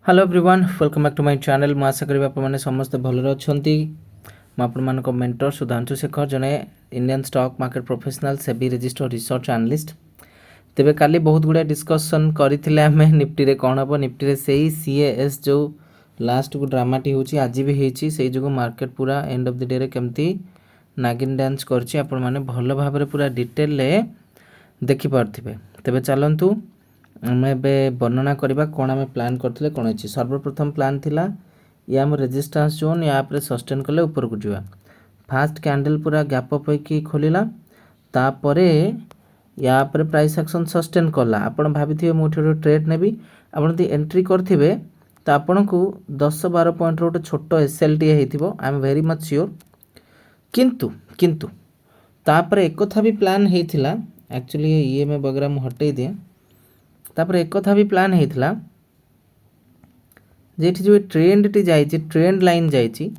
Hello everyone welcome back to my channel. मैं आशा करी आपने समस्ते भलरे अच्छी। मुझे मेंटर सुधांशु शेखर जने Indian stock market professional SEBI registered research analyst. तेबे काली बहुत गुड़ा डिस्कशन करथिले आमे निफ्टी रे कोन हबो। निफ्टी रे सेही सीएएस जो लास्ट को ड्रामाटी होची आज भी हेची सेही जो मार्केट पूरा एंड ऑफ द डे रे केमती नागिन डांस करची आपण माने भलो भाबरे पूरा डिटेल ले देखि पारथिबे। तेबे चलंतु आमे बे वर्णना करबा कोन आमे प्लान करथिले कोन अछि। सर्वप्रथम प्लान थिला या हम रेजिस्टेंस जोन या आपरे सस्टेन कले ऊपर को जिवा। फास्ट कैंडल पूरा गैप अप होई खोलिला तापरे या पर प्राइस एक्शन सस्टेन कला। आपण भाबिथिबे मु ठो ट्रेड नेबी आपण दी एंट्री करथिबे त आपण को 10-12 पॉइंट रो छोटो एसएलटी हेतिबो। I am very much sure. किंतु तापरे एक कथा भी प्लान हेतिला एक्चुअली ईएमए वगैरह मु हटै दिए। तापरे एक कथा भी प्लान हेतिला जेठी जो ट्रेंड टी जाइछि ट्रेंड लाइन जाइछि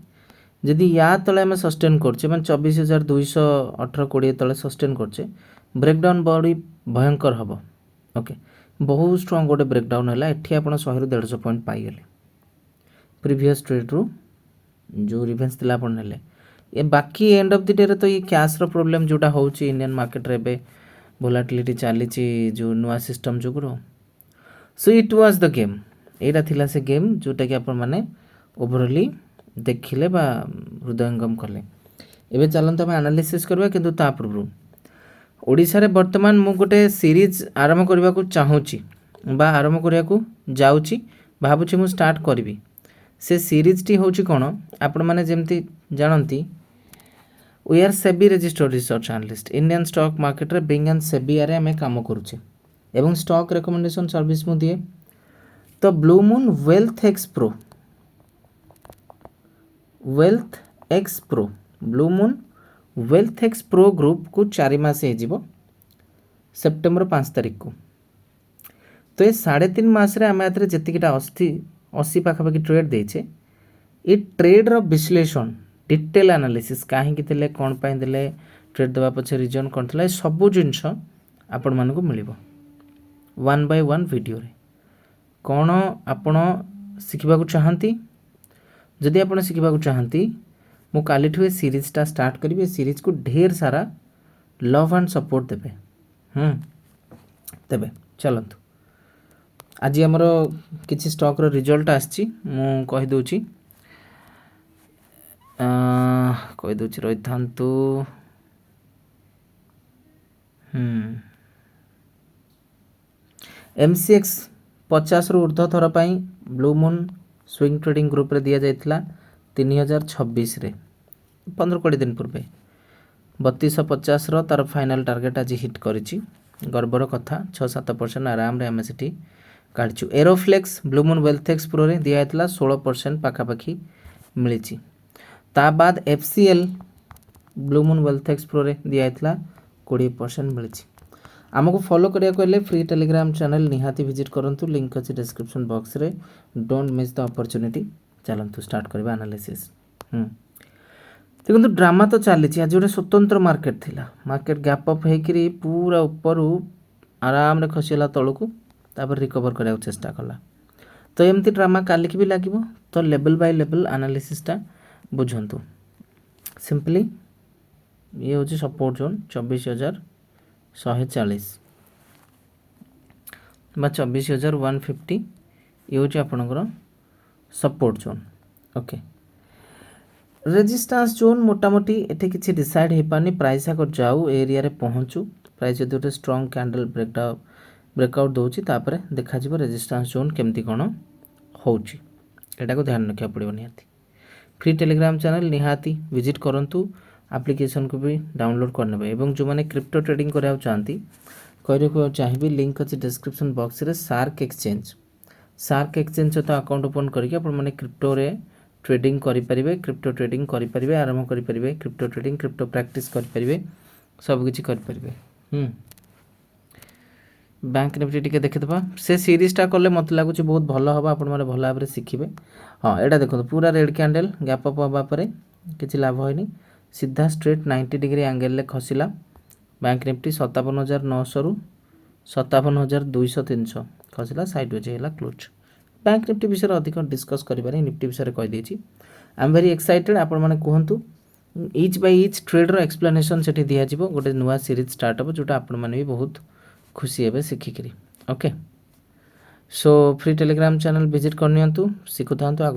जदि या तले हम सस्टेन करछे माने 24218-20 तले सस्टेन करछे ब्रेकडाउन बड़ी भयंकर हबो। ओके बहुत स्ट्रांग गोटे ब्रेकडाउन हैला। एठी आपण 100 रु 150 पॉइंट पाई गेले प्रीवियस ट्रेड रू जो रिवेंस दिला आपण नेले। ए बाकी एंड ऑफ द डे रे तो ये कैश रो प्रॉब्लम जोटा होउची इंडियन मार्केट रे बे वोलेटिलिटी चालीची जो नुआ सिस्टम जुगरो। So it was the game. एटा थिला से गेम जोटा कि आपण माने ओवरऑली देखिले बा हृदयंगम कले। एबे चलंत हम एनालिसिस करबा किंतु ता पूर्व ओडिसा रे वर्तमान मु गोटे सीरीज आरंभ करबा को चाहूची बा आरंभ करिया को जाउची भाबुची मु स्टार्ट करबी। से सीरीज टी होची कोन आपण माने जेमती जानंती we are SEBI registered research analyst Indian stock market रे बिंग एंड सेबी आरे हमें काम करूचे एवं स्टॉक रिकमेंडेशन सर्विस मु दिए। तो blue moon wealth X pro blue moon wealth X pro group को 4 मास हे जिवो सेप्टेम्बर 5 तारिख को। तो ये 3.5 मास रे आमे आतरे जतिकिटा 80 पाखापाखि ट्रेड देछे। ये ट्रेड रो विश्लेषण डिटेल एनालिसिस काहे कि थिले कोन पाई देले ट्रेड दवा पछे रीजन कोन थिला सब जिंस आपण मानको को मिलिबो 1 बाय 1 वीडियो रे। कोन आपण सिखिबा को चाहंती जदि आपण सिखिबा को चाहंती मु काली ठुए सीरीज टा स्टार्ट करिवे। सीरीज को ढेर सारा लव एंड सपोर्ट देबे। तेबे चलंतु आज हमरो किछि स्टॉक रो रिजल्ट आछि मु कहि दोछि रही थांतु। एमसीएक्स 50 रु ऊर्ध्व थर पाई blue moon swing trading group रे दिया जाइथिला 3026 रे 15-20 दिन पूर्वे 3250 रो तार फाइनल टारगेट आज हिट करिछि। गर्वर कथा 6-7% आराम रे हम सेठी काढछु। Aeroflex blue moon wealth X pro रे दिया जाइथिला 16% पाखापाखि मिलिछि। ता बाद FCL blue moon wealth X pro रे दिया जाइथिला 20% मिलिछि। आमको फॉलो करिया कहले फ्री टेलीग्राम चैनल निहाती विजिट करंतु लिंक अछि डिस्क्रिप्शन बॉक्स रे। Don't miss the opportunity. चलंतु स्टार्ट करबा एनालिसिस। देखंतु ड्रामा तो चलीछि आज गोटे स्वतंत्र मार्केट थिला। मार्केट गैप अप हेकरी पूरा ऊपर आराम रे खसिला तळकू तापर रिकवर करिया चेष्टा कला। तो एमती ड्रामा काली की भी लागिवो। तो लेवल बाय लेवल एनालिसिस टा बुझंतु सिंपली। ये होची सपोर्ट जोन 24140 बा 24150 ये होची आपनकर support zone. Okay resistance zone मोटामोटी एठे किछि डिसाइड हे पानी प्राइस अगर जाऊ एरिया रे पहुंचू प्राइस जदि गोटे स्ट्रांग कैंडल ब्रेकआउट दोची तापरे देखा जिवो रेजिस्टेंस जोन केमती कोन होची एटा को ध्यान रखिया पड़िबो। निहाती फ्री टेलीग्राम चैनल निहाती विजिट करंतु एप्लीकेशन को भी डाउनलोड करनेबे एवं जो माने क्रिप्टो ट्रेडिंग करिया चाहती को चाहिए लिंक अच्छे डिस्क्रिप्शन बॉक्स रे शार्क एक्सचेंज तो अकाउंट ओपन करके आपण माने क्रिप्टो रे ट्रेडिंग करि परिबे। क्रिप्टो ट्रेडिंग करि परिबे आरंभ करि परिबे। क्रिप्टो ट्रेडिंग क्रिप्टो प्रैक्टिस करि परिबे सब किछि करि परिबे। बैंक निफ्टी टिके देखिदबा से सीरीज टा करले मत लागुची बहुत भलो हबा आपण माने भलो भाबरे सिखिबे। हां एटा देखो पूरा रेड कैंडल गैप अप हबा परे किछि लाभ होइनी सीधा स्ट्रेट 90 डिग्री एंगल ले खसिला। बैंक निफ्टी 57900 रु 57200-300 खसिला साइड वेज हैला क्लोज बैंक निफ्टी विषय अधिक डिस्कस करें निफ्टी विषय कहीदे आई एम वेरी एक्साइटेड आपण मैंने कहतु इच बाय इच ट्रेड्र एक्सप्लेनेशन से दिज्व गोटे नुआ सीरीज स्टार्ट हो जोटा आपण मैंने भी बहुत खुशी हे शिखिकी okay so free telegram channel visit करनी शिखु था।